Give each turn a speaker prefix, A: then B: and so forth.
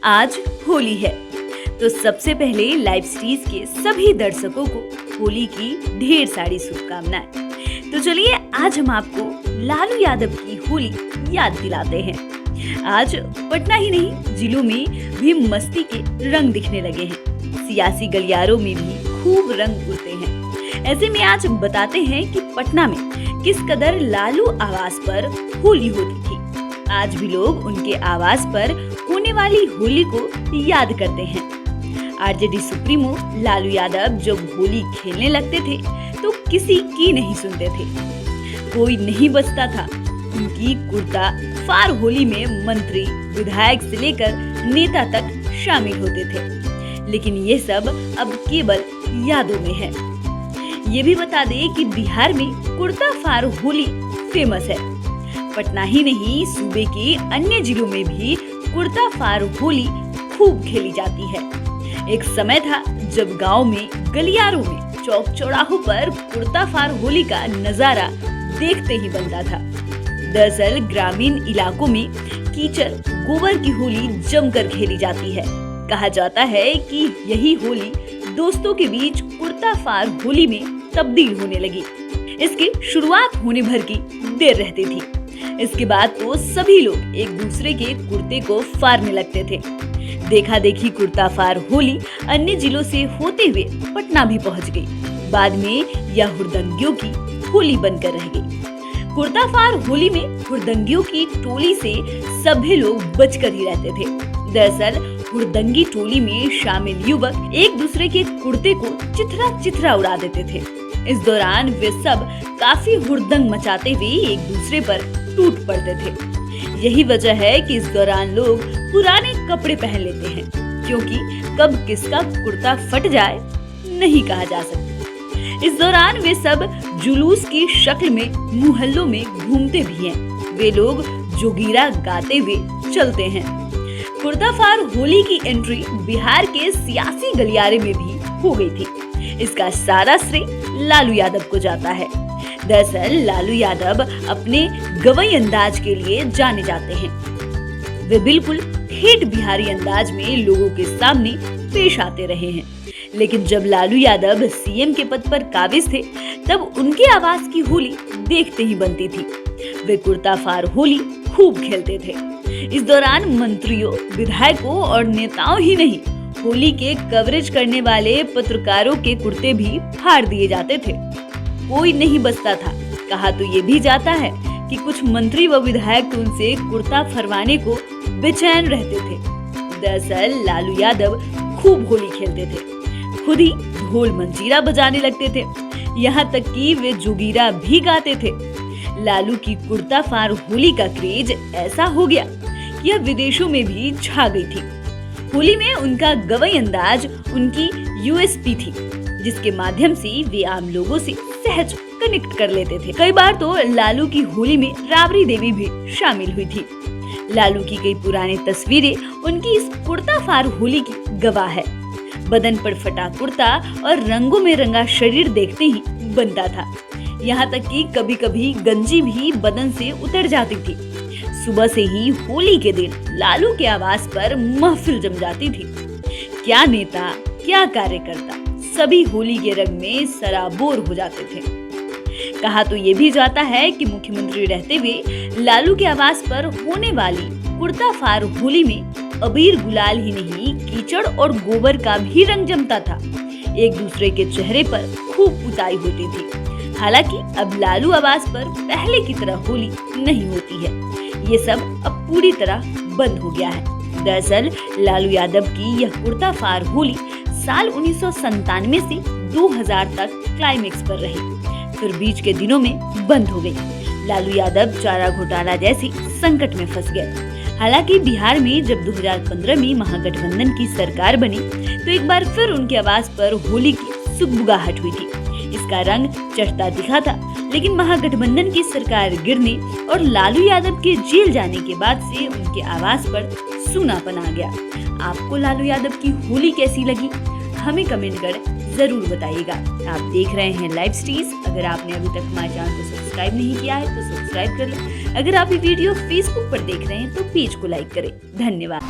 A: आज होली है, तो सबसे पहले लाइव स्टीज के सभी दर्शकों को होली की ढेर सारी शुभकामनाएं। तो चलिए आज हम आपको लालू यादव की होली याद दिलाते हैं। आज पटना ही नहीं जिलों में भी मस्ती के रंग दिखने लगे हैं। सियासी गलियारों में भी खूब रंग उड़ते हैं। ऐसे में आज बताते हैं कि पटना में किस कदर लालू आवास पर होली होती थी। आज भी लोग उनके आवास पर होने वाली होली को याद करते हैं। आरजेडी सुप्रीमो लालू यादव जब होली खेलने लगते थे तो किसी की नहीं सुनते थे, कोई नहीं बचता था। उनकी कुर्ता फार होली में मंत्री, विधायक से लेकर नेता तक शामिल होते थे। लेकिन ये सब अब केवल यादों में है। ये भी बता दें कि बिहार में कुर्ता फार होली फेमस है। पटना ही नहीं सूबे के अन्य जिलों में भी कुर्ता फार होली खूब खेली जाती है। एक समय था जब गांव में, गलियारों में, चौक चौराहों पर कुर्ता फार होली का नजारा देखते ही बनता था। दरअसल ग्रामीण इलाकों में कीचड़, गोबर की होली जमकर खेली जाती है। कहा जाता है कि यही होली दोस्तों के बीच कुर्ता फार होली में तब्दील होने लगी। इसकी शुरुआत होने भर की देर रहती थी। इसके बाद तो सभी लोग एक दूसरे के कुर्ते को फाड़ने लगते थे। देखा देखी कुर्ता फार होली अन्य जिलों से होते हुए पटना भी पहुंच गई। बाद में यह हुड़दंगियों की होली बनकर रह गई। कुर्ता फार होली में हुड़दंगियों की टोली से सभी लोग बचकर ही रहते थे। दरअसल हुड़दंगी टोली में शामिल युवक एक दूसरे के कुर्ते को चिथरा चिथरा उड़ा देते थे। इस दौरान वे सब काफी हुड़दंग मचाते हुए एक दूसरे पर टूट पड़ते थे। यही वजह है कि इस दौरान लोग पुराने कपड़े पहन लेते हैं, क्योंकि कब किसका कुर्ता फट जाए नहीं कहा जा सकता। इस दौरान वे सब जुलूस की शक्ल में मोहल्लों में घूमते भी हैं। वे लोग जोगीरा गाते हुए चलते हैं। कुर्ता फार होली की एंट्री बिहार के सियासी गलियारे में भी हो गई थी। इसका सारा श्रेय लालू यादव को जाता है। दरअसल लालू यादव अपने गवई अंदाज के लिए जाने जाते हैं। वे बिल्कुल ठेठ बिहारी अंदाज में लोगों के सामने पेश आते रहे हैं। लेकिन जब लालू यादव सीएम के पद पर काबिज थे, तब उनके आवास की होली देखते ही बनती थी। वे कुर्ता फार होली खूब खेलते थे। इस दौरान मंत्रियों, विधायकों और नेताओं ही नहीं, होली के कवरेज करने वाले पत्रकारों के कुर्ते भी फाड़ दिए जाते थे। कोई नहीं बचता था। कहा तो ये भी जाता है कि कुछ मंत्री व विधायक तो उनसे कुर्ता फरवाने को बेचैन रहते थे। दरअसल लालू यादव खूब होली खेलते थे, खुद ही ढोल मंजीरा बजाने लगते थे। यहाँ तक कि वे जोगीरा भी गाते थे। लालू की कुर्ता फार होली का क्रेज ऐसा हो गया कि यह विदेशों में भी छा गई थी। होली में उनका गवई अंदाज उनकी यूएसपी थी, जिसके माध्यम से वे आम लोगों से सहज कनेक्ट कर लेते थे। कई बार तो लालू की होली में राबड़ी देवी भी शामिल हुई थी। लालू की कई पुरानी तस्वीरें उनकी इस कुर्ता फार होली की गवाह है। बदन पर फटा कुर्ता और रंगों में रंगा शरीर देखते ही बनता था। यहाँ तक कि कभी कभी गंजी भी बदन से उतर जाती थी। सुबह से ही होली के दिन लालू के आवास पर महफिल जम जाती थी। क्या नेता, क्या कार्यकर्ता, सभी होली के रंग में सराबोर हो जाते थे। कहा तो ये भी जाता है कि मुख्यमंत्री रहते हुए लालू के आवास पर होने वाली कुर्ता फार होली में अबीर गुलाल ही नहीं, कीचड़ और गोबर का भी रंग जमता था। एक दूसरे के चेहरे पर खूब पुताई होती थी। हालांकि अब लालू आवास पर पहले की तरह होली नहीं होती है। ये सब अब पूरी तरह बंद हो गया है। दरअसल लालू यादव की यह कुर्ता फार होली साल 1997 से 2000 तक क्लाइमेक्स पर रही, फिर बीच के दिनों में बंद हो गई। लालू यादव चारा घोटाला जैसी संकट में फंस गए। हालांकि बिहार में जब 2015 में महागठबंधन की सरकार बनी, तो एक बार फिर उनके आवास पर होली की सुगबुगाहट हुई थी। इसका रंग चढ़ता दिखा था, लेकिन महागठबंधन की सरकार गिरने और लालू यादव के जेल जाने के बाद से उनके आवास पर सूनापन आ गया। आपको लालू यादव की होली कैसी लगी, हमें कमेंट कर जरूर बताइएगा। आप देख रहे हैं लाइव स्टीज। अगर आपने अभी तक हमारे चैनल को सब्सक्राइब नहीं किया है तो सब्सक्राइब कर लें। अगर आप ये वीडियो फेसबुक पर देख रहे हैं तो पेज को लाइक करें। धन्यवाद।